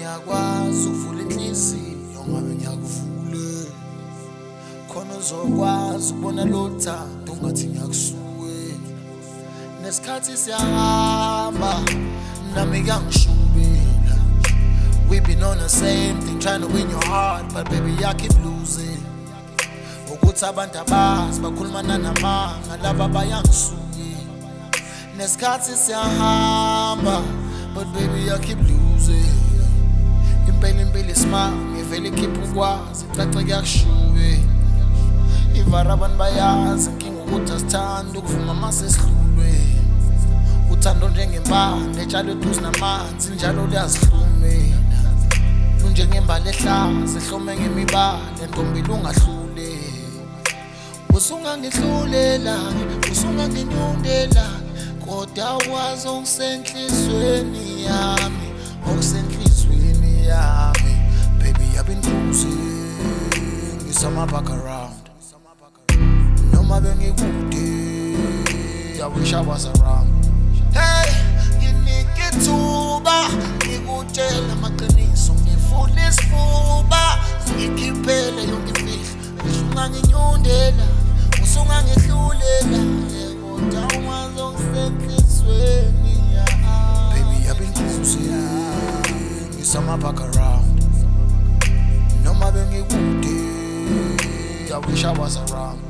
ngiyakwazi ukuvula inhliziyo ngabe ngiyakuvule khona uzokwazi ukubona lo thando ungathi ngiyakusuke nesikhathi siyahamba nami kuyangishubela. We've been on the same thing trying to win your heart but baby I keep losing. Ukuthi abantu abazi bakhulumana namanga laba bayangisuke nesikhathi siyahamba but baby I keep losing. Impela smile ngivele keep ukwazi caca kuyashuke ivara abantu bayazi inkinga ukuthi asithanda ukuvuma masesihlulwe uthando njengempande etshalo eduze namanzi njalo liyazihlumela lunjengembali ehlaza ehlome ngemibala entombi lungahlule usungangihlulela usunganginyundela kodwa wazi okusenhlizweni yami okusenhlizweni yami baby I've been losing ngisama back around noma bengikude I wish I was around. Hey nginike ithuba ngikutshela amaqiniso ngifuna isifuba ngikhiphele yonke imfihlo usunganginyundela usungangihlulela kodwa wazi okusenhlizweni yami baby I've been losing ngisama back around noma bengikude I wish I was around.